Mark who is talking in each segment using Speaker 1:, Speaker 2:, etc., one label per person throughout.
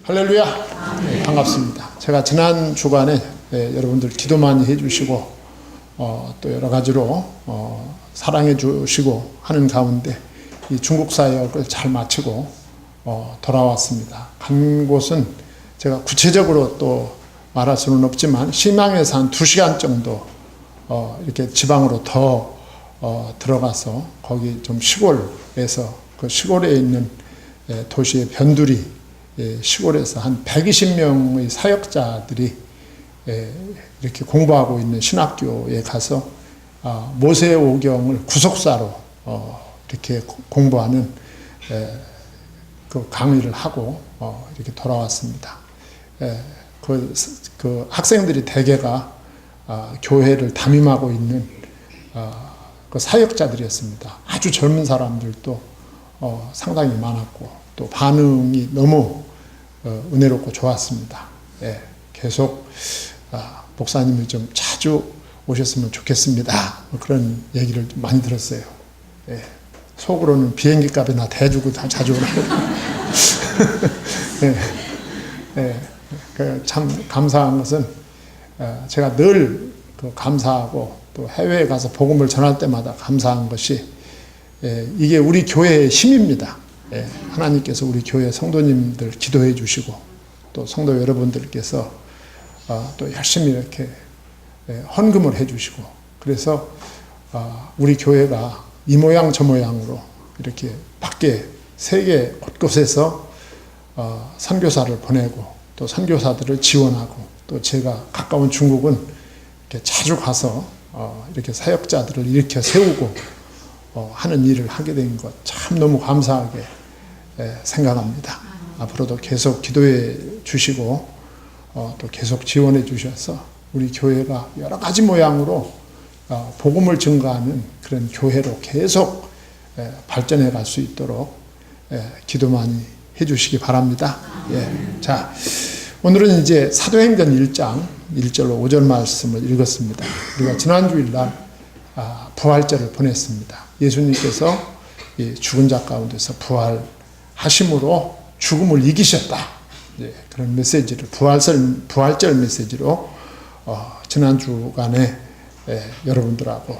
Speaker 1: 할렐루야. 네, 반갑습니다. 제가 지난 주간에 여러분들 기도 많이 해주시고 또 여러 가지로 사랑해 주시고 하는 가운데 이 중국 사역을 잘 마치고 돌아왔습니다. 간 곳은 제가 구체적으로 또 말할 수는 없지만 심양에서 한 2시간 정도 이렇게 지방으로 더 들어가서 거기 좀 시골에서 그 시골에 있는 도시의 변두리 시골에서 한 120명의 사역자들이 이렇게 공부하고 있는 신학교에 가서 모세오경을 구속사로 이렇게 공부하는 그 강의를 하고 이렇게 돌아왔습니다. 그 학생들이 대개가 교회를 담임하고 있는 그 사역자들이었습니다. 아주 젊은 사람들도 상당히 많았고 또 반응이 너무 은혜롭고 좋았습니다. 계속 목사님이 좀 자주 오셨으면 좋겠습니다. 그런 얘기를 많이 들었어요. 속으로는 비행기 값이나 대주고 다 자주 오라고. 참 감사한 것은 제가 늘 감사하고 또 해외에 가서 복음을 전할 때마다 감사한 것이 이게 우리 교회의 힘입니다. 하나님께서 우리 교회 성도님들 기도해 주시고 또 성도 여러분들께서 또 열심히 이렇게 헌금을 해 주시고 그래서 우리 교회가 이 모양 저 모양으로 이렇게 밖에 세계 곳곳에서 선교사를 보내고 또 선교사들을 지원하고 또 제가 가까운 중국은 이렇게 자주 가서 이렇게 사역자들을 일으켜 세우고 하는 일을 하게 된 것 참 너무 감사하게 생각합니다. 앞으로도 계속 기도해 주시고 또 계속 지원해 주셔서 우리 교회가 여러 가지 모양으로 복음을 증거하는 그런 교회로 계속 발전해 갈 수 있도록 기도 많이 해 주시기 바랍니다. 자, 오늘은 이제 사도행전 1장 1절로 5절 말씀을 읽었습니다. 우리가 지난주일날 부활절을 보냈습니다. 예수님께서 죽은 자 가운데서 부활하심으로 죽음을 이기셨다. 그런 메시지를 부활절 메시지로 지난 주간에 여러분들하고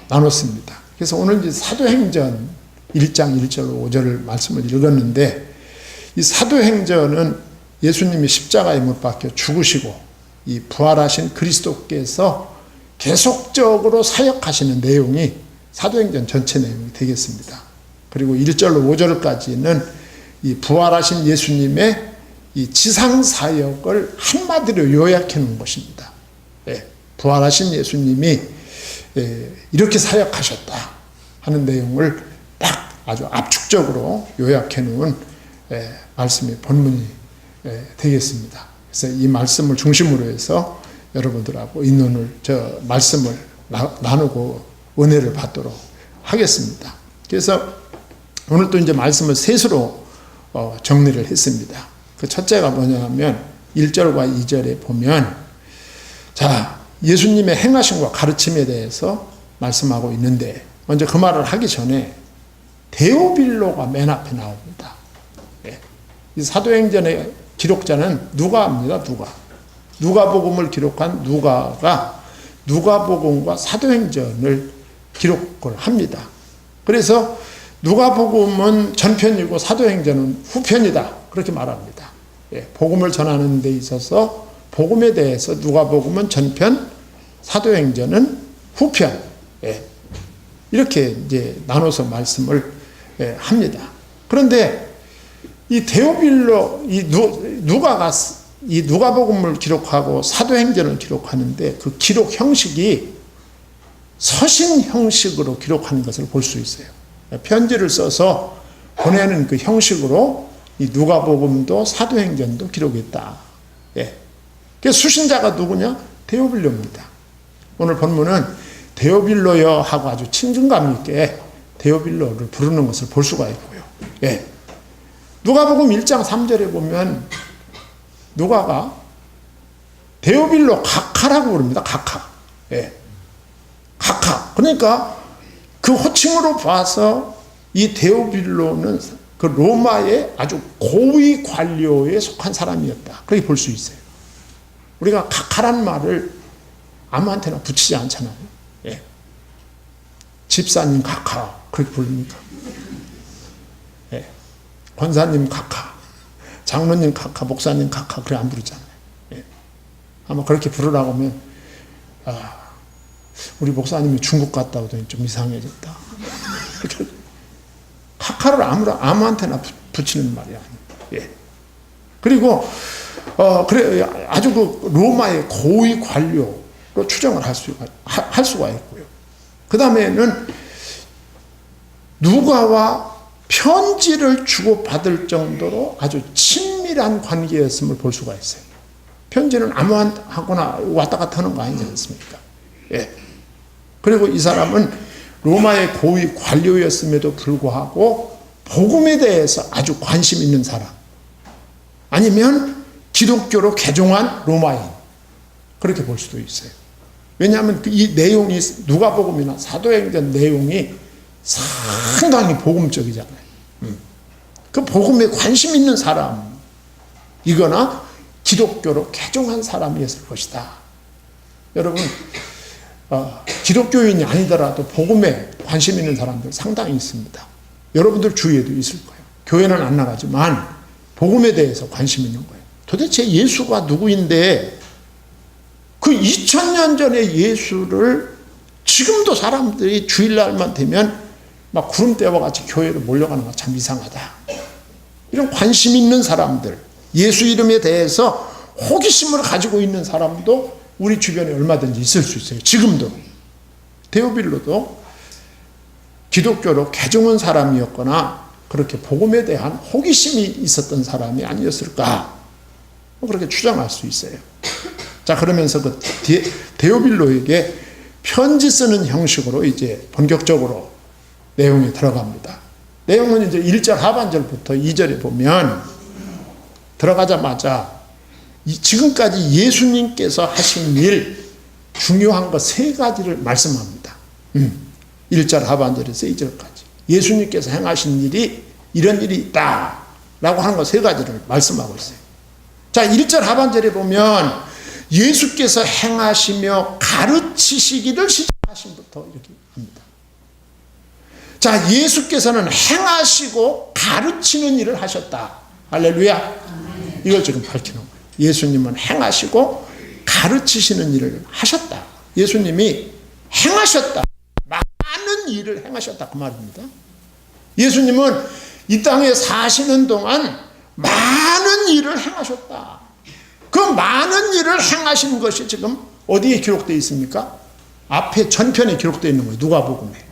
Speaker 1: 나눴습니다. 그래서 오늘 이제 사도행전 1장 1절로 5절을 말씀을 읽었는데 이 사도행전은 예수님이 십자가에 못 박혀 죽으시고 이 부활하신 그리스도께서 계속적으로 사역하시는 내용이 사도행전 전체 내용이 되겠습니다. 그리고 1절로 5절까지는 이 부활하신 예수님의 이 지상 사역을 한마디로 요약해 놓은 것입니다. 부활하신 예수님이 이렇게 사역하셨다 하는 내용을 딱 아주 압축적으로 요약해 놓은 말씀이 본문이 되겠습니다. 그래서 이 말씀을 중심으로 해서 여러분들하고 말씀을 나누고 은혜를 받도록 하겠습니다. 그래서 오늘 또 이제 말씀을 셋으로 정리를 했습니다. 그 첫째가 뭐냐면 1절과 2절에 보면 자, 예수님의 행하심과 가르침에 대해서 말씀하고 있는데 먼저 그 말을 하기 전에 데오빌로가 맨 앞에 나옵니다. 이 사도행전의 기록자는 누가입니다. 누가복음을 기록한 누가가 누가복음과 사도행전을 기록을 합니다. 그래서 누가복음은 전편이고 사도행전은 후편이다. 그렇게 말합니다. 복음을 전하는 데 있어서 복음에 대해서 누가복음은 전편, 사도행전은 후편. 이렇게 이제 나눠서 말씀을 합니다. 그런데 이 데오빌로, 누가가 이 누가복음을 기록하고 사도행전을 기록하는데 그 기록 형식이 서신 형식으로 기록하는 것을 볼 수 있어요. 편지를 써서 보내는 그 형식으로 이 누가복음도 사도행전도 기록했다. 그 수신자가 누구냐? 데오빌로입니다. 오늘 본문은 데오빌로여 하고 아주 친근감 있게 데오빌로를 부르는 것을 볼 수가 있고요. 누가복음 1장 3절에 보면 누가가 데오빌로 각하라고 부릅니다. 각하. 각하. 그러니까 그 호칭으로 봐서 이 데오빌로는 그 로마의 아주 고위 관료에 속한 사람이었다. 그렇게 볼 수 있어요. 우리가 각하란 말을 아무한테나 붙이지 않잖아요. 예. 집사님 각하 그렇게 부릅니까? 예. 권사님 각하, 장로님 각하, 목사님 각하 그래 안 부르잖아요. 예. 아마 그렇게 부르라고 하면 우리 목사님이 중국 갔다 오더니 좀 이상해졌다. 각하를 아무한테나 붙이는 말이 아닙니다. 예. 그리고 그래 아주 그 로마의 고위 관료로 추정을 할 수가 있고요. 그 다음에는 누가와 편지를 주고받을 정도로 아주 친밀한 관계였음을 볼 수가 있어요. 편지는 아무하거나 왔다 갔다 하는 거 아니지 않습니까? 예. 그리고 이 사람은 로마의 고위 관료였음에도 불구하고 복음에 대해서 아주 관심 있는 사람, 아니면 기독교로 개종한 로마인, 그렇게 볼 수도 있어요. 왜냐하면 이 내용이 누가복음이나 사도행전 내용이 상당히 복음적이잖아요. 그 복음에 관심 있는 사람이거나 기독교로 개종한 사람이었을 것이다. 여러분 기독교인이 아니더라도 복음에 관심 있는 사람들 상당히 있습니다. 여러분들 주위에도 있을 거예요. 교회는 안 나가지만 복음에 대해서 관심 있는 거예요. 도대체 예수가 누구인데 그 2000년 전의 예수를 지금도 사람들이 주일날만 되면 막 구름대와 같이 교회로 몰려가는 거 참 이상하다. 이런 관심 있는 사람들, 예수 이름에 대해서 호기심을 가지고 있는 사람도 우리 주변에 얼마든지 있을 수 있어요. 지금도. 데오빌로도 기독교로 개종한 사람이었거나 그렇게 복음에 대한 호기심이 있었던 사람이 아니었을까, 그렇게 추정할 수 있어요. 자, 그러면서 그 데오빌로에게 편지 쓰는 형식으로 이제 본격적으로 내용이 들어갑니다. 내용은 이제 1절 하반절부터 2절에 보면 들어가자마자 지금까지 예수님께서 하신 일 중요한 거 3가지를 말씀합니다. 1절 하반절에서 2절까지 예수님께서 행하신 일이 이런 일이 있다 라고 하는 거 3가지를 말씀하고 있어요. 자, 1절 하반절에 보면 예수께서 행하시며 가르치시기를 시작하신부터 이렇게 합니다. 자, 예수께서는 행하시고 가르치는 일을 하셨다. 할렐루야. 이걸 지금 밝히는 거예요. 예수님은 행하시고 가르치시는 일을 하셨다. 예수님이 행하셨다. 많은 일을 행하셨다. 그 말입니다. 예수님은 이 땅에 사시는 동안 많은 일을 행하셨다. 그 많은 일을 행하신 것이 지금 어디에 기록되어 있습니까? 앞에 전편에 기록되어 있는 거예요. 누가복음에.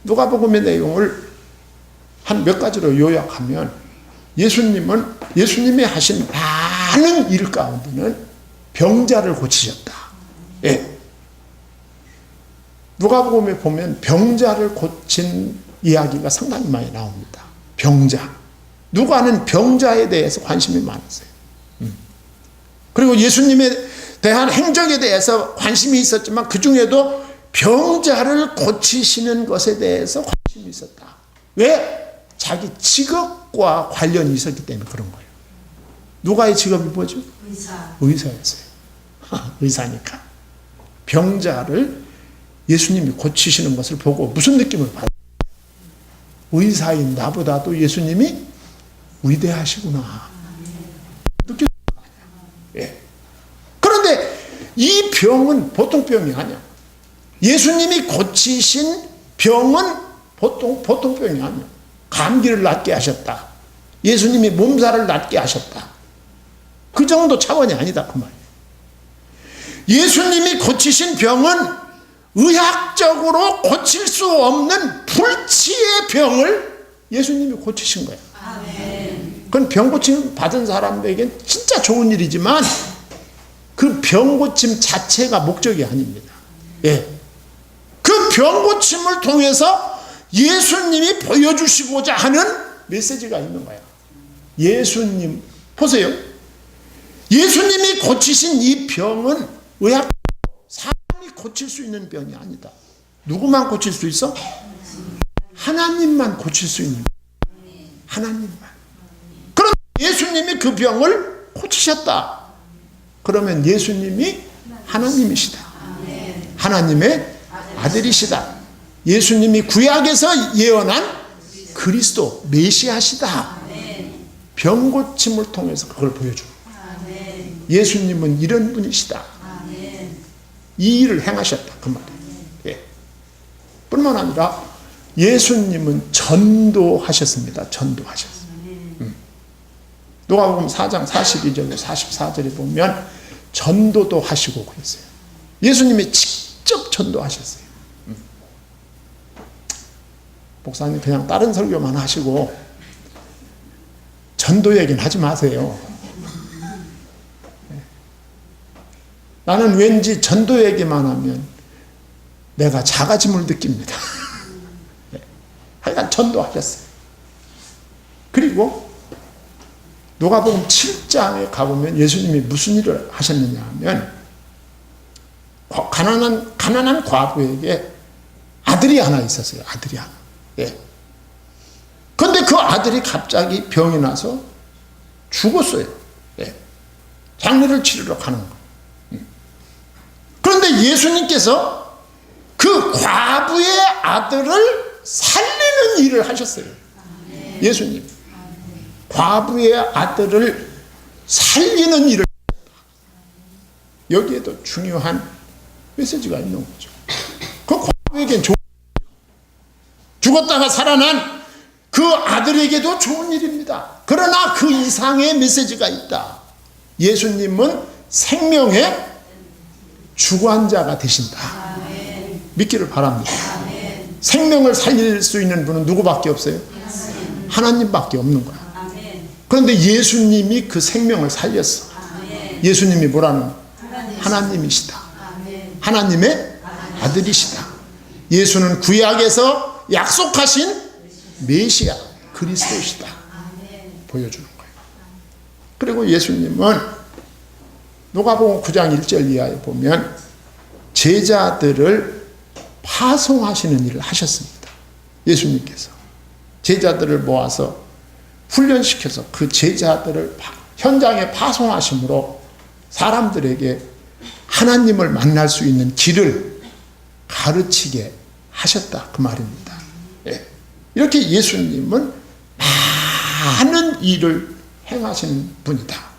Speaker 1: 누가복음의 내용을 한 몇 가지로 요약하면 예수님이 하신 많은 일 가운데는 병자를 고치셨다. 예. 누가복음에 보면 병자를 고친 이야기가 상당히 많이 나옵니다. 병자. 누가는 병자에 대해서 관심이 많았어요. 그리고 예수님에 대한 행적에 대해서 관심이 있었지만 그 중에도 병자를 고치시는 것에 대해서 관심이 있었다. 왜? 자기 직업과 관련이 있었기 때문에 그런 거예요. 누가의 직업이 뭐죠? 의사였어요. 의사니까. 병자를 예수님이 고치시는 것을 보고 무슨 느낌을 받았어요? 의사인 나보다도 예수님이 위대하시구나. 느꼈을 거 아니야. 예. 그런데 이 병은 보통 병이 아니야. 예수님이 고치신 병은 보통 병이 아니야. 감기를 낫게 하셨다. 예수님이 몸살을 낫게 하셨다. 그 정도 차원이 아니다. 그 말이에요. 예수님이 고치신 병은 의학적으로 고칠 수 없는 불치의 병을 예수님이 고치신 거예요. 그건 병 고침 받은 사람에겐 진짜 좋은 일이지만 그 병 고침 자체가 목적이 아닙니다. 예. 그 병 고침을 통해서 예수님이 보여주시고자 하는 메시지가 있는 거야. 예수님, 보세요. 예수님이 고치신 이 병은 의학, 사람이 고칠 수 있는 병이 아니다. 누구만 고칠 수 있어? 하나님만 고칠 수 있는. 하나님만. 그럼 예수님이 그 병을 고치셨다. 그러면 예수님이 하나님이시다. 하나님의 아들이시다. 예수님이 구약에서 예언한 그리스도 메시아시다. 병 고침을 통해서 그걸 보여줍니다. 예수님은 이런 분이시다. 이 일을 행하셨다. 그 말이에요. 예. 뿐만 아니라 예수님은 전도하셨습니다. 전도하셨어요. 누가복음 4장 42절로 44절에 보면 전도도 하시고 그랬어요. 예수님이 직접 전도하셨어요. 목사님 그냥 다른 설교만 하시고 전도 얘기는 하지 마세요. 나는 왠지 전도 얘기만 하면 내가 작아짐을 느낍니다. 하여간 전도하셨어요. 그리고 누가복음 7장에 가보면 예수님이 무슨 일을 하셨느냐 하면 가난한 과부에게 아들이 하나 있었어요. 아들이 하나. 예. 근데 그 아들이 갑자기 병이 나서 죽었어요. 예. 장례를 치르러 가는 거예요. 그런데 예수님께서 그 과부의 아들을 살리는 일을 하셨어요. 예수님. 과부의 아들을 살리는 일을 하셨다. 여기에도 중요한 메시지가 있는 거죠. 그 과부에겐 죽었다가 살아난 그 아들에게도 좋은 일입니다. 그러나 그 이상의 메시지가 있다. 예수님은 생명의 주관자가 되신다. 믿기를 바랍니다. 생명을 살릴 수 있는 분은 누구밖에 없어요? 하나님밖에 없는 거야. 그런데 예수님이 그 생명을 살렸어. 예수님이 뭐라는? 하나님이시다. 하나님의 아들이시다. 예수는 구약에서 약속하신 메시아 그리스도시다. 보여주는 거예요. 그리고 예수님은 누가복음 9장 1절 이하에 보면 제자들을 파송하시는 일을 하셨습니다. 예수님께서 제자들을 모아서 훈련시켜서 그 제자들을 현장에 파송하심으로 사람들에게 하나님을 만날 수 있는 길을 가르치게 하셨다. 그 말입니다. 예. 이렇게 예수님은 많은 일을 행하시는 분이다.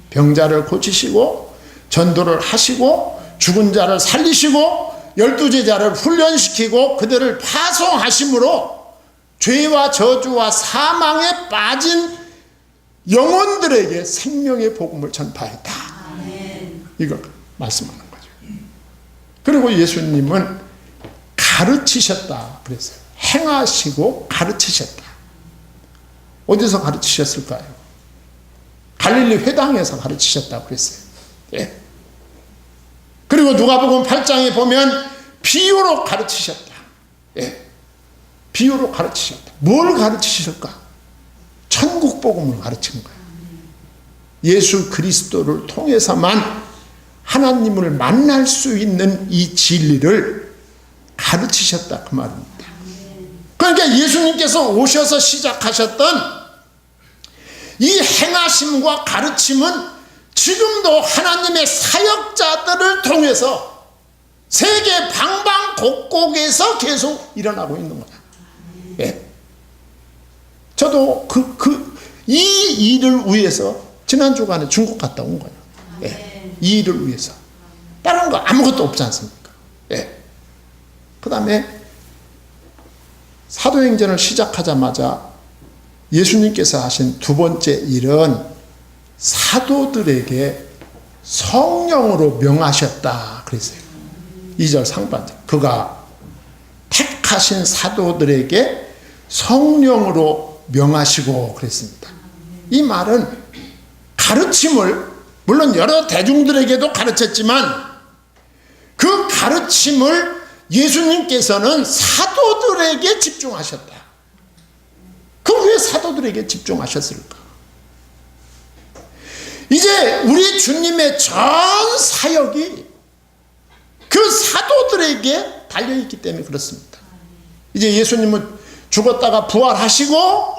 Speaker 1: 병자를 고치시고 전도를 하시고 죽은 자를 살리시고 12제자를 훈련시키고 그들을 파송하심으로 죄와 저주와 사망에 빠진 영혼들에게 생명의 복음을 전파했다. 이걸 말씀하는 거죠. 그리고 예수님은 가르치셨다 그랬어요. 행하시고 가르치셨다. 어디서 가르치셨을까요? 갈릴리 회당에서 가르치셨다고 그랬어요. 예. 그리고 누가복음 8장에 보면 비유로 가르치셨다. 예. 비유로 가르치셨다. 뭘 가르치실까? 천국 복음을 가르친 거예요. 예수 그리스도를 통해서만 하나님을 만날 수 있는 이 진리를 가르치셨다 그 말입니다. 그러니까 예수님께서 오셔서 시작하셨던 이 행하심과 가르침은 지금도 하나님의 사역자들을 통해서 세계 방방곡곡에서 계속 일어나고 있는 거다. 예. 저도 이 일을 위해서 지난 주간에 중국 갔다 온 거예요. 예. 이 일을 위해서. 다른 거 아무것도 없지 않습니까? 예. 그 다음에 사도행전을 시작하자마자 예수님께서 하신 두 번째 일은 사도들에게 성령으로 명하셨다 그랬어요. 2절 상반절. 그가 택하신 사도들에게 성령으로 명하시고 그랬습니다. 이 말은 가르침을 물론 여러 대중들에게도 가르쳤지만 그 가르침을 예수님께서는 사도들에게 집중하셨다. 그럼 왜 사도들에게 집중하셨을까? 이제 우리 주님의 전 사역이 그 사도들에게 달려있기 때문에 그렇습니다. 이제 예수님은 죽었다가 부활하시고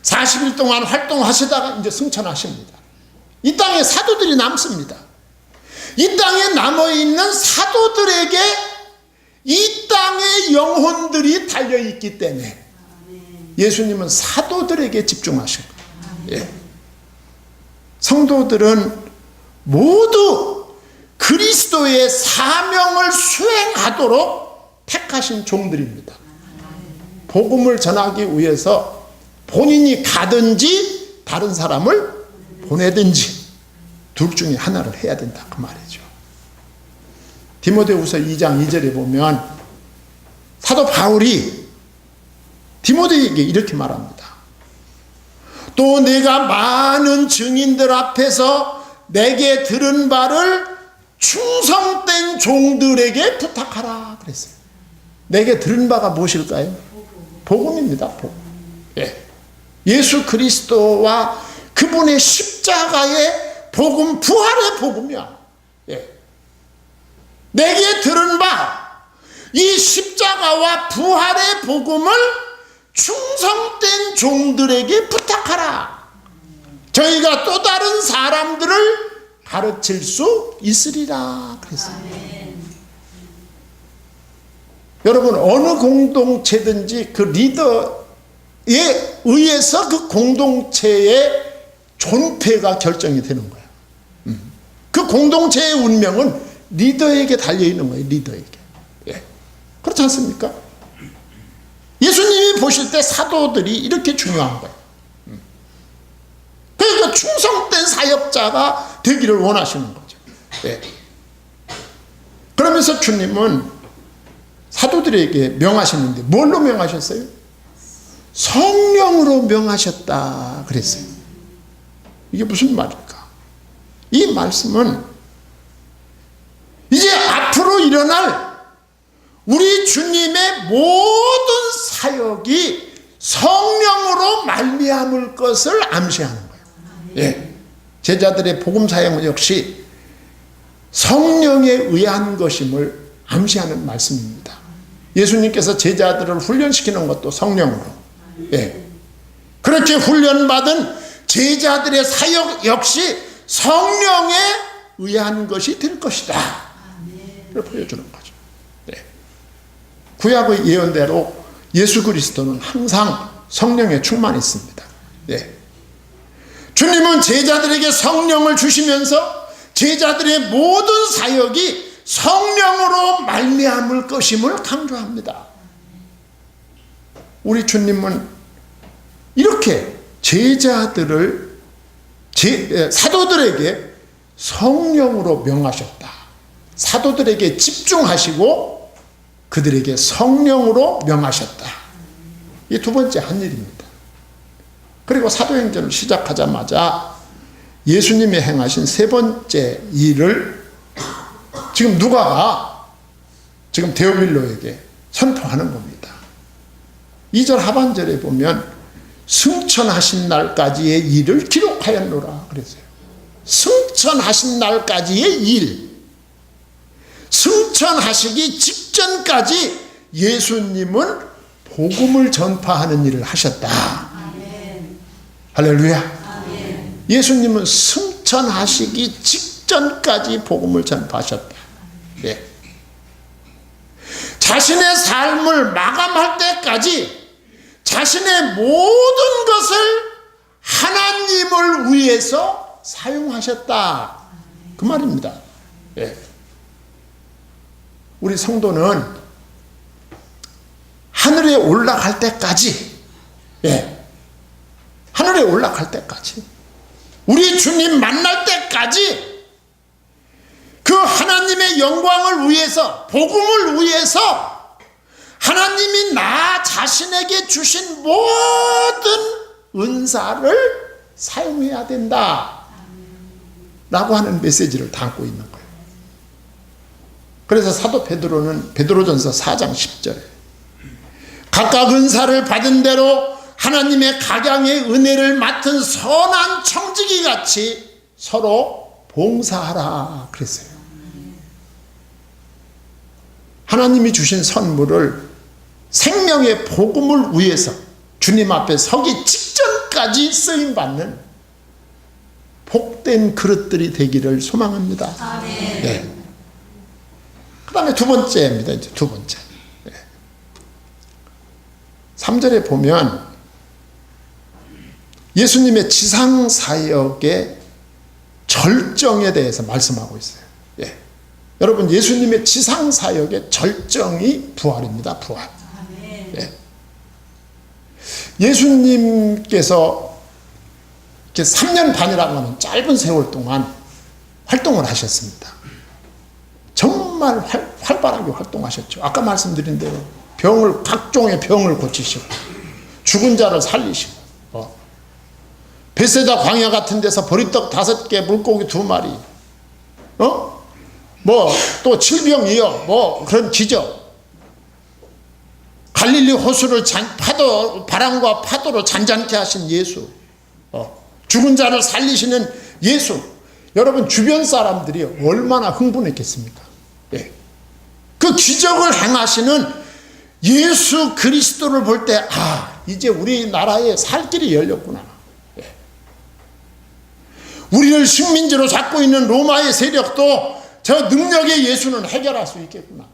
Speaker 1: 40일 동안 활동하시다가 이제 승천하십니다. 이 땅에 사도들이 남습니다. 이 땅에 남아있는 사도들에게 이 땅의 영혼들이 달려있기 때문에 예수님은 사도들에게 집중하신 거예요. 예. 성도들은 모두 그리스도의 사명을 수행하도록 택하신 종들입니다. 복음을 전하기 위해서 본인이 가든지 다른 사람을 보내든지 둘 중에 하나를 해야 된다 그 말이죠. 디모데후서 2장 2절에 보면 사도 바울이 디모데에게 이렇게 말합니다. 또 내가 많은 증인들 앞에서 내게 들은 바를 충성된 종들에게 부탁하라 그랬어요. 내게 들은 바가 무엇일까요? 복음입니다. 복음. 예. 예수 그리스도와 그분의 십자가의 복음, 부활의 복음이야. 예. 내게 들은 바, 이 십자가와 부활의 복음을 충성된 종들에게 부탁하라. 저희가 또 다른 사람들을 가르칠 수 있으리라 그랬어요. 여러분, 어느 공동체든지 그 리더에 의해서 그 공동체의 존폐가 결정이 되는 거예요. 그 공동체의 운명은 리더에게 달려있는 거예요. 리더에게. 예. 그렇지 않습니까? 예수님이 보실 때 사도들이 이렇게 중요한 거예요. 그러니까 충성된 사역자가 되기를 원하시는 거죠. 예. 그러면서 주님은 사도들에게 명하셨는데 뭘로 명하셨어요? 성령으로 명하셨다 그랬어요. 이게 무슨 말일까? 이 말씀은 이제 앞으로 일어날 우리 주님의 모든 사역이 성령으로 말미암을 것을 암시하는 거예요. 예. 제자들의 복음 사역은 역시 성령에 의한 것임을 암시하는 말씀입니다. 예수님께서 제자들을 훈련시키는 것도 성령으로. 예. 그렇게 훈련받은 제자들의 사역 역시 성령에 의한 것이 될 것이다. 를 보여주는 거죠. 예. 구약의 예언대로 예수 그리스도는 항상 성령에 충만했습니다. 예. 주님은 제자들에게 성령을 주시면서 제자들의 모든 사역이 성령으로 말미암을 것임을 강조합니다. 우리 주님은 이렇게 제자들을 사도들에게 성령으로 명하셨다. 사도들에게 집중하시고 그들에게 성령으로 명하셨다. 이 두 번째 한 일입니다. 그리고 사도행전을 시작하자마자 예수님이 행하신 세 번째 일을 지금 누가가 지금 데오빌로에게 선포하는 겁니다. 2절 하반절에 보면 승천하신 날까지의 일을 기록하였노라 그랬어요. 승천하신 날까지의 일. 승천하시기 직전까지 예수님은 복음을 전파하는 일을 하셨다. 아멘. 할렐루야. 아멘. 예수님은 승천하시기 직전까지 복음을 전파하셨다. 네. 자신의 삶을 마감할 때까지 자신의 모든 것을 하나님을 위해서 사용하셨다. 그 말입니다. 네. 우리 성도는 하늘에 올라갈 때까지, 예, 하늘에 올라갈 때까지, 우리 주님 만날 때까지 그 하나님의 영광을 위해서, 복음을 위해서 하나님이 나 자신에게 주신 모든 은사를 사용해야 된다 라고 하는 메시지를 담고 있는 거예요. 그래서 사도 베드로는 베드로전서 4장 10절에 각각 은사를 받은 대로 하나님의 각양의 은혜를 맡은 선한 청지기 같이 서로 봉사하라 그랬어요. 하나님이 주신 선물을 생명의 복음을 위해서 주님 앞에 서기 직전까지 때까지 쓰임받는 복된 그릇들이 되기를 소망합니다. 네. 그 다음에 두 번째입니다. 이제 두 번째. 3절에 보면 예수님의 지상사역의 절정에 대해서 말씀하고 있어요. 예. 여러분, 예수님의 지상사역의 절정이 부활입니다. 부활. 예. 예수님께서 이렇게 3년 반이라고 하는 짧은 세월 동안 활동을 하셨습니다. 정말 활발하게 활동하셨죠. 아까 말씀드린 대로 각종의 병을 고치시고 죽은 자를 살리시고 베세다 광야 같은 데서 보리떡 5개 물고기 2마리 뭐 또 질병이요 그런 기적, 갈릴리 호수를 바람과 파도로 잔잔케 하신 예수, 죽은 자를 살리시는 예수. 여러분, 주변 사람들이 얼마나 흥분했겠습니까? 예. 그 기적을 행하시는 예수 그리스도를 볼 때 이제 우리나라에 살 길이 열렸구나. 예. 우리를 식민지로 잡고 있는 로마의 세력도 저 능력의 예수는 해결할 수 있겠구나.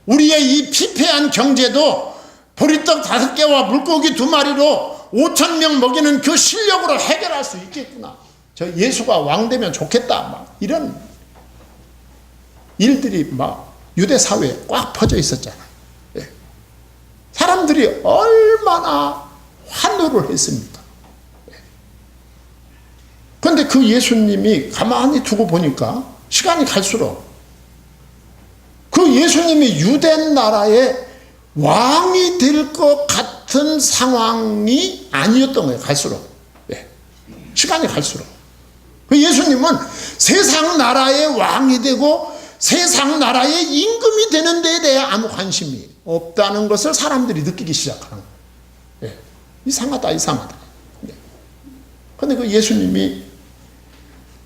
Speaker 1: 우리의 이 피폐한 경제도 보리떡 5개와 물고기 2마리로 5,000명 먹이는 그 실력으로 해결할 수 있겠구나. 저 예수가 왕 되면 좋겠다. 이런 일들이 유대 사회에 꽉 퍼져 있었잖아요. 예. 사람들이 얼마나 환호를 했습니까? 그런데 그 예수님이 가만히 두고 보니까 시간이 갈수록 그 예수님이 유대 나라의 왕이 될 것 같은 상황이 아니었던 거예요. 갈수록. 예. 시간이 갈수록. 그 예수님은 세상 나라의 왕이 되고 세상 나라의 임금이 되는 데에 대해 아무 관심이 없다는 것을 사람들이 느끼기 시작하는 거예요. 예. 이상하다. 예. 그런데 그 예수님이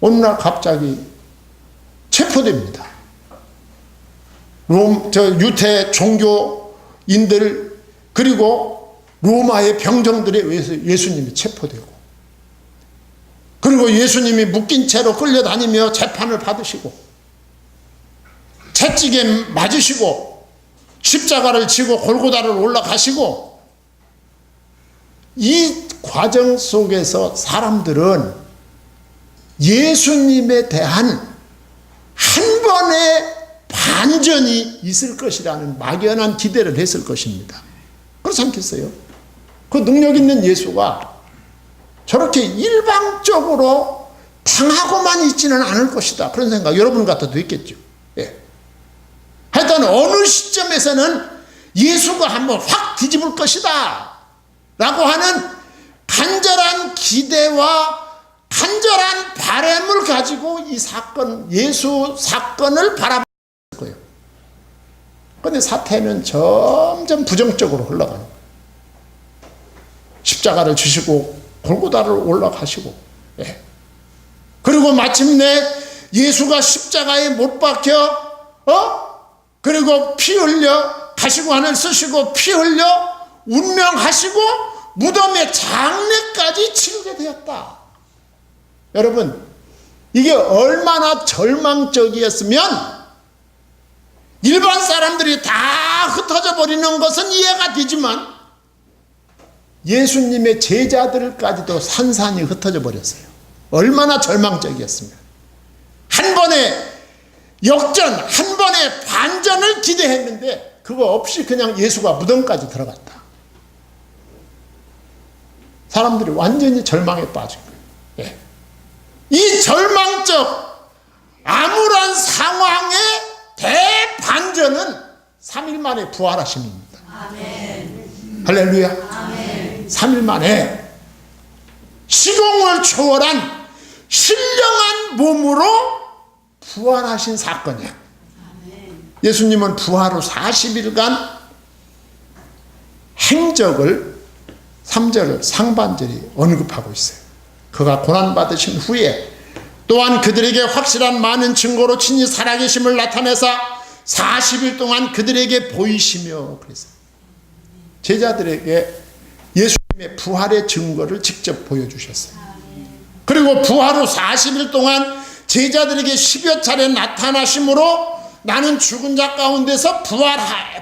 Speaker 1: 어느 날 갑자기 체포됩니다. 유대 종교인들 그리고 로마의 병정들에 의해서 예수님이 체포되고, 그리고 예수님이 묶인 채로 끌려다니며 재판을 받으시고 채찍에 맞으시고 십자가를 지고 골고다를 올라가시고, 이 과정 속에서 사람들은 예수님에 대한 한 번의 반전이 있을 것이라는 막연한 기대를 했을 것입니다. 그렇지 않겠어요? 그 능력 있는 예수가 저렇게 일방적으로 당하고만 있지는 않을 것이다. 그런 생각 여러분 같아도 있겠죠. 예. 하여튼 어느 시점에서는 예수가 한번 확 뒤집을 것이다 라고 하는 간절한 기대와 간절한 바람을 가지고 이 사건, 예수 사건을 바라볼 거예요. 그런데 사태는 점점 부정적으로 흘러가는 거예요. 십자가를 지시고 골고다를 올라가시고, 예. 그리고 마침내 예수가 십자가에 못 박혀 그리고 피 흘려 가시관을 쓰시고 피 흘려 운명하시고 무덤의 장례까지 치르게 되었다. 여러분, 이게 얼마나 절망적이었으면 일반 사람들이 다 흩어져 버리는 것은 이해가 되지만 예수님의 제자들까지도 산산이 흩어져 버렸어요. 얼마나 절망적이었으면. 한 번의 역전, 한 번의 반전을 기대했는데 그거 없이 그냥 예수가 무덤까지 들어갔다. 사람들이 완전히 절망에 빠진 거예요. 예. 이 절망적 암울한 상황의 대반전은 3일 만에 부활하심입니다. 아멘. 할렐루야. 아멘. 3일 만에 시공을 초월한 신령한 몸으로 부활하신 사건이야. 아멘. 예수님은 부활 후 40일간 행적을 3절 상반절이 언급하고 있어요. 그가 고난받으신 후에 또한 그들에게 확실한 많은 증거로 친히 살아계심을 나타내사 40일 동안 그들에게 보이시며, 그랬어요. 제자들에게 예수 부활의 증거를 직접 보여주셨어요. 그리고 부활 후 40일 동안 제자들에게 10여 차례 나타나심으로 나는 죽은 자 가운데서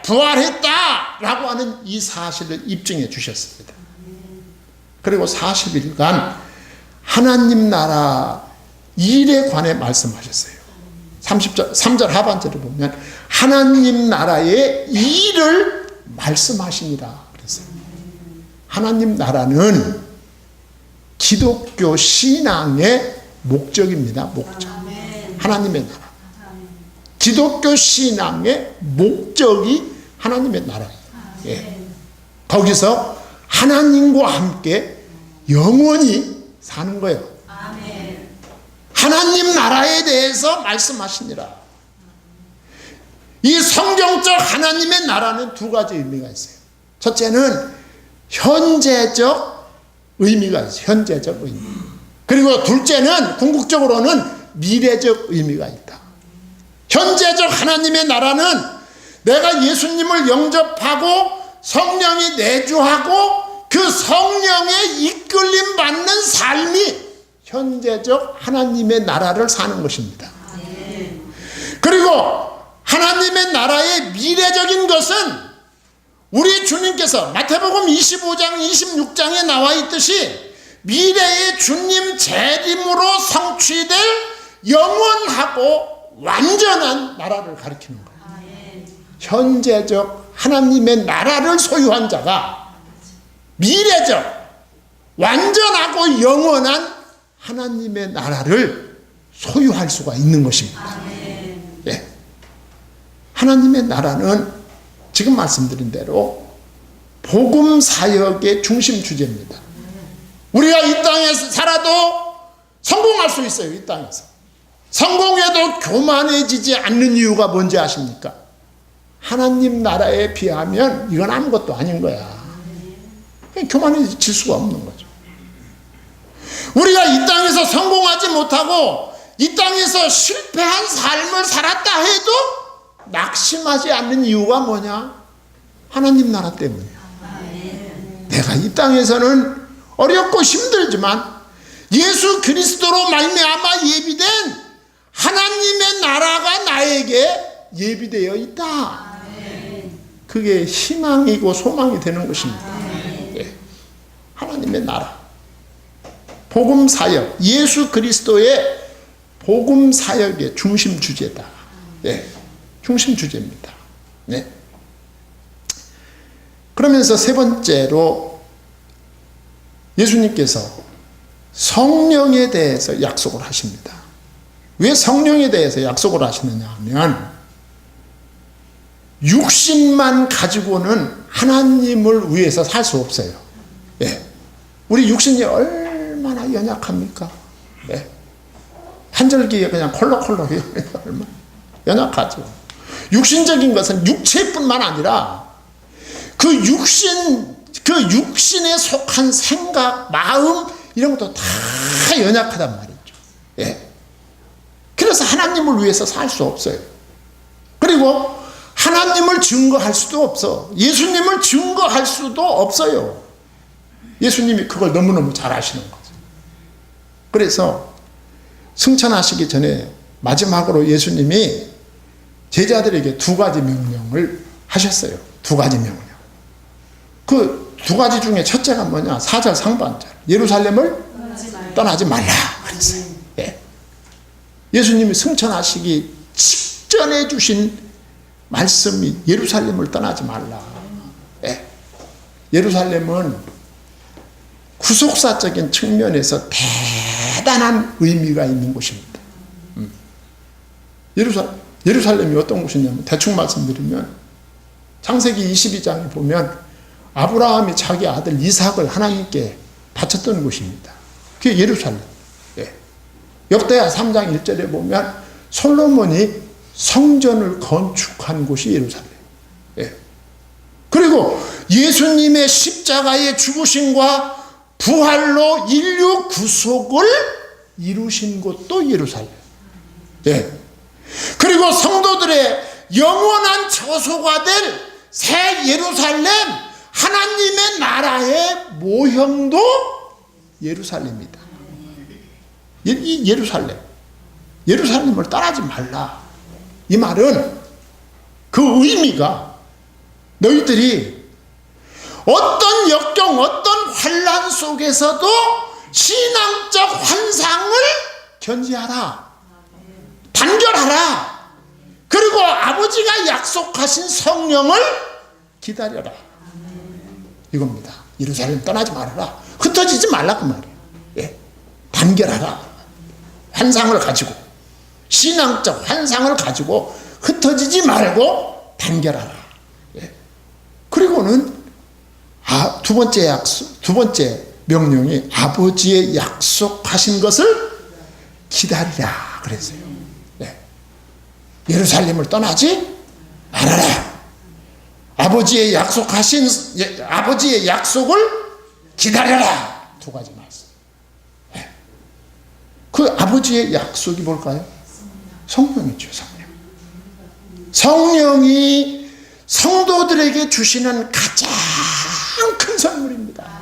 Speaker 1: 부활했다라고 하는 이 사실을 입증해 주셨습니다. 그리고 40일간 하나님 나라 일에 관해 말씀하셨어요. 3절 하반절을 보면 하나님 나라의 일을 말씀하시니라 그랬어요. 하나님 나라는 기독교 신앙의 목적입니다. 목적. 하나님의 나라. 기독교 신앙의 목적이 하나님의 나라예요. 예. 거기서 하나님과 함께 영원히 사는 거예요. 하나님 나라에 대해서 말씀하시니라. 이 성경적 하나님의 나라는 두 가지 의미가 있어요. 첫째는 현재적 의미가 있어요. 현재적 의미. 그리고 둘째는 궁극적으로는 미래적 의미가 있다. 현재적 하나님의 나라는 내가 예수님을 영접하고 성령이 내주하고 그 성령의 이끌림 받는 삶이 현재적 하나님의 나라를 사는 것입니다. 그리고 하나님의 나라의 미래적인 것은 우리 주님께서 마태복음 25장 26장에 나와 있듯이 미래의 주님 재림으로 성취될 영원하고 완전한 나라를 가리키는 거예요. 현재적 하나님의 나라를 소유한 자가 미래적 완전하고 영원한 하나님의 나라를 소유할 수가 있는 것입니다. 예. 하나님의 나라는 지금 말씀드린 대로 복음 사역의 중심 주제입니다. 우리가 이 땅에서 살아도 성공할 수 있어요. 이 땅에서. 성공해도 교만해지지 않는 이유가 뭔지 아십니까? 하나님 나라에 비하면 이건 아무것도 아닌 거야. 교만해질 수가 없는 거죠. 우리가 이 땅에서 성공하지 못하고 이 땅에서 실패한 삶을 살았다 해도 낙심하지 않는 이유가 뭐냐? 하나님 나라 때문이야. 내가 이 땅에서는 어렵고 힘들지만 예수 그리스도로 말미암아 예비된 하나님의 나라가 나에게 예비되어 있다. 그게 희망이고 소망이 되는 것입니다. 예. 하나님의 나라, 복음 사역, 예수 그리스도의 복음 사역의 중심 주제다. 예. 중심 주제입니다. 네. 그러면서 세 번째로 예수님께서 성령에 대해서 약속을 하십니다. 왜 성령에 대해서 약속을 하시느냐 하면 육신만 가지고는 하나님을 위해서 살 수 없어요. 예. 우리 육신이 얼마나 연약합니까? 예. 한절기에 그냥 콜록콜록 얼마나 연약하죠. 육신적인 것은 육체뿐만 아니라 그 육신에 속한 생각, 마음 이런 것도 다 연약하단 말이죠. 예. 그래서 하나님을 위해서 살 수 없어요. 그리고 하나님을 증거할 수도 없어. 예수님을 증거할 수도 없어요. 예수님이 그걸 너무너무 잘 아시는 거죠. 그래서 승천하시기 전에 마지막으로 예수님이 제자들에게 두 가지 명령을 하셨어요. 두 가지 명령. 그 두 가지 중에 첫째가 뭐냐? 4절 상반절. 예루살렘을 떠나지 말라 그랬어요. 예. 예수님이 승천하시기 직전에 주신 말씀이 예루살렘을 떠나지 말라. 예. 예루살렘은 구속사적인 측면에서 대단한 의미가 있는 곳입니다. 예루살렘이 어떤 곳이냐면 대충 말씀드리면 창세기 22장에 보면 아브라함이 자기 아들 이삭을 하나님께 바쳤던 곳입니다. 그게 예루살렘. 예. 역대하 3장 1절에 보면 솔로몬이 성전을 건축한 곳이 예루살렘. 예. 그리고 예수님의 십자가의 죽으심과 부활로 인류 구속을 이루신 곳도 예루살렘. 예. 그리고 성도들의 영원한 처소가 될 새 예루살렘, 하나님의 나라의 모형도 예루살렘이다. 이 예루살렘을 떠나지 말라. 이 말은 그 의미가 너희들이 어떤 역경, 어떤 환난 속에서도 신앙적 환상을 견지하라. 단결하라. 그리고 아버지가 약속하신 성령을 기다려라. 이겁니다. 예루살렘 떠나지 말아라. 흩어지지 말라 그 말이에요. 예. 단결하라. 환상을 가지고, 신앙적 환상을 가지고 흩어지지 말고 단결하라. 예. 그리고는 두 번째 명령이 아버지의 약속하신 것을 기다리라 그랬어요. 예. 예루살렘을 떠나지 말아라. 아버지의 약속을 기다려라. 두 가지 말씀. 예. 그 아버지의 약속이 뭘까요? 성령이죠. 성령이 성도들에게 주시는 가장 큰 선물입니다.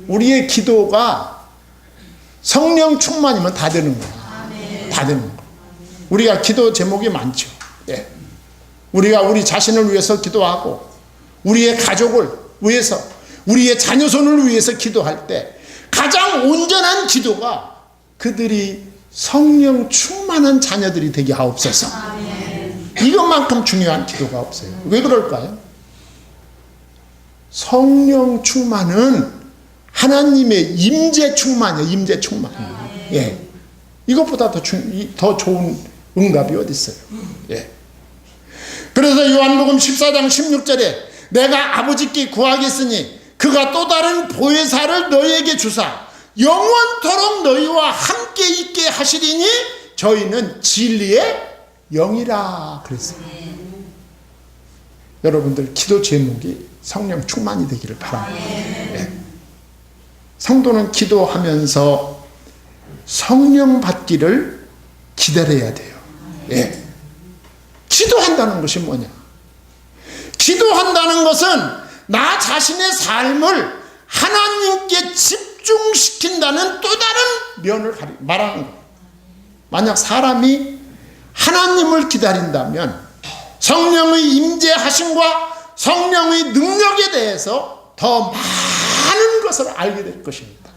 Speaker 1: 우리의 기도가 성령 충만이면 다 되는 거예요. 다 되는 거예요. 우리가 기도 제목이 많죠. 예. 우리가 우리 자신을 위해서 기도하고, 우리의 가족을 위해서, 우리의 자녀손을 위해서 기도할 때 가장 온전한 기도가 그들이 성령 충만한 자녀들이 되게 하옵소서. 이것만큼 중요한 기도가 없어요. 왜 그럴까요? 성령 충만은 하나님의 임재 충만이에요. 임재 충만. 예. 이것보다 더 좋은 응답이 어디 있어요? 예. 그래서 요한복음 14장 16절에 내가 아버지께 구하겠으니 그가 또 다른 보혜사를 너희에게 주사 영원토록 너희와 함께 있게 하시리니 저희는 진리의 영이라 그랬어요. 여러분들 기도 제목이 성령 충만이 되기를 바랍니다. 예. 성도는 기도하면서 성령 받기를 기다려야 돼요. 예. 기도한다는 것이 뭐냐? 기도한다는 것은 나 자신의 삶을 하나님께 집중시킨다는 또 다른 면을 말하는 거예요. 만약 사람이 하나님을 기다린다면 성령의 임재하심과 성령의 능력에 대해서 더 많은 것을 알게 될 것입니다.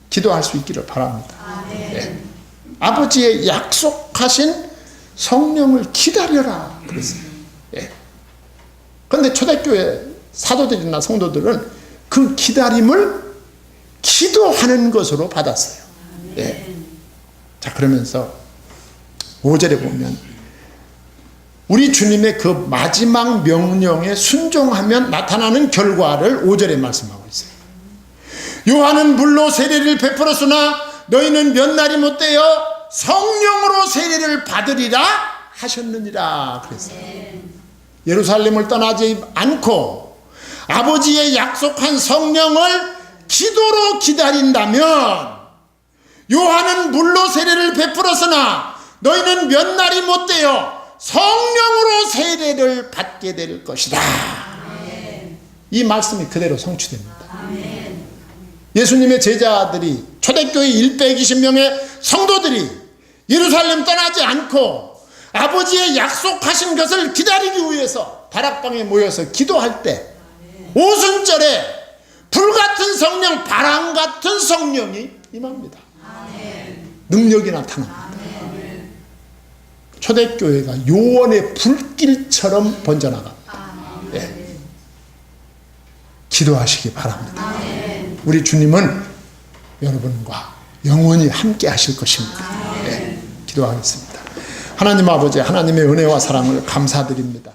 Speaker 1: 기도할 수 있기를 바랍니다. 예. 아버지의 약속하신 성령을 기다려라 그랬어요. 예. 그런데 초대교회 사도들이나 성도들은 그 기다림을 기도하는 것으로 받았어요. 예. 자, 그러면서 5절에 보면 우리 주님의 그 마지막 명령에 순종하면 나타나는 결과를 5절에 말씀하고 있어요. 요한은 물로 세례를 베풀었으나 너희는 몇 날이 못되어 성령으로 세례를 받으리라 하셨느니라 그랬어요. 예루살렘을 떠나지 않고 아버지의 약속한 성령을 기도로 기다린다면 요한은 물로 세례를 베풀었으나 너희는 몇 날이 못되어 성령으로 세례를 받게 될 것이다. 이 말씀이 그대로 성취됩니다. 예수님의 제자들이 초대교회 120명의 성도들이 예루살렘 떠나지 않고 아버지의 약속하신 것을 기다리기 위해서 다락방에 모여서 기도할 때 오순절에 불같은 성령, 바람같은 성령이 임합니다. 능력이 나타납니다. 초대교회가 요원의 불길처럼 번져나갑니다. 예. 기도하시기 바랍니다. 우리 주님은 여러분과 영원히 함께 하실 것입니다. 예. 기도하겠습니다. 하나님 아버지, 하나님의 은혜와 사랑을 감사드립니다.